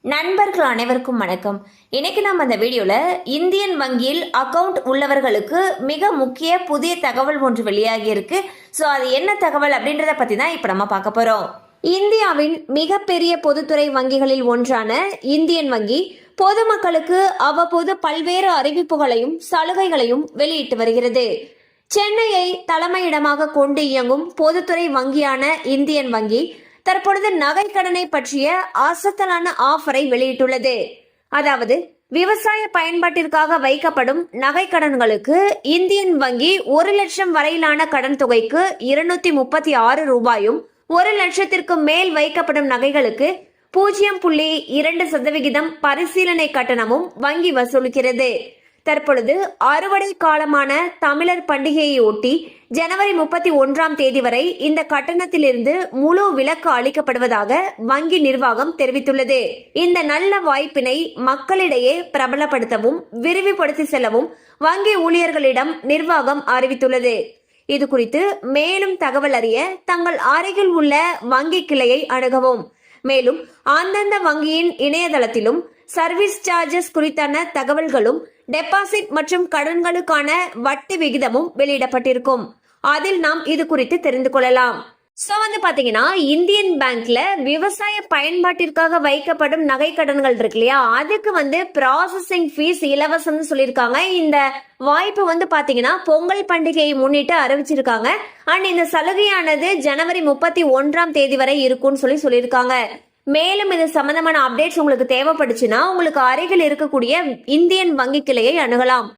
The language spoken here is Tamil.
நண்பர்கள் அனைவருக்கும் வணக்கம். இன்னைக்கு நம்ம அந்த வீடியோல இந்தியன் வங்கியில் அக்கவுண்ட் உள்ளவர்களுக்கு மிக முக்கிய புதிய தகவல் ஒன்று வெளியாகி இருக்கு. ஸோ அது என்ன தகவல் அப்படின்றத பத்தி தான் இப்ப நம்ம பார்க்க போறோம். இந்தியாவின் மிகப்பெரிய பொதுத்துறை வங்கிகளில் ஒன்றான இந்தியன் வங்கி பொதுமக்களுக்கு அவ்வப்போது பல்வேறு அறிவிப்புகளையும் சலுகைகளையும் வெளியிட்டு வருகிறது. சென்னையை தலைமையிடமாக கொண்டு இயங்கும் பொதுத்துறை வங்கியான இந்தியன் வங்கி தற்பொழுது நகை கடனை பற்றிய அசத்தலான ஆஃபரை வெளியிட்டுள்ளது. அதாவது விவசாய பயன்பாட்டிற்காக வைக்கப்படும் நகை கடன்களுக்கு இந்தியன் வங்கி 1 லட்சம் வரையிலான கடன் தொகைக்கு 236 ரூபாயும், 1 லட்சத்திற்கு மேல் வைக்கப்படும் நகைகளுக்கு 0.2% பரிசீலனை கட்டணமும் வங்கி வசூலிக்கிறது. தற்பொழுது அறுவடை காலமான தமிழர் பண்டிகையை ஒட்டி ஜனவரி 31ஆம் தேதி வரை இந்த கட்டணத்திலிருந்து முழு விலக்கு அளிக்கப்படுவதாக வங்கி நிர்வாகம் தெரிவித்துள்ளது. இந்த நல்ல வாய்ப்பினை மக்களிடையே பிரபலப்படுத்தவும் விரிவுபடுத்தி செல்லவும் வங்கி ஊழியர்களிடம் நிர்வாகம் அறிவித்துள்ளது. இது குறித்து மேலும் தகவல் அறிய தங்கள் அருகில் உள்ள வங்கி கிளையை அணுகவும். மேலும் அந்தந்த வங்கியின் இணையதளத்திலும் சர்வீஸ் சார்ஜஸ் குறித்தான தகவல்களும் டெபாசிட் மற்றும் கடன்களுக்கான வட்டி விகிதமும் வெளியிடப்பட்டிருக்கும். அதில் நாம் இது குறித்து தெரிந்து கொள்ளலாம். சோ பாத்தீங்கன்னா இந்தியன் பேங்க்ல விவசாய பயன்பாட்டிற்காக வைக்கப்படும் நகை கடன்கள் இருக்கு இல்லையா, அதுக்கு ப்ராசஸிங் ஃபீஸ் இலவசம்னு சொல்லியிருக்காங்க. இந்த வாய்ப்பு பாத்தீங்கன்னா பொங்கல் பண்டிகையை முன்னிட்டு அறிவிச்சிருக்காங்க. அண்ட் இந்த சலுகையானது ஜனவரி 31ஆம் தேதி வரை இருக்கும்னு சொல்லியிருக்காங்க. மேலும் இது சம்பந்தமான அப்டேட்ஸ் உங்களுக்கு தேவைப்படுச்சுன்னா உங்களுக்கு அருகில் இருக்கக்கூடிய இந்தியன் வங்கி கிளையை அணுகலாம்.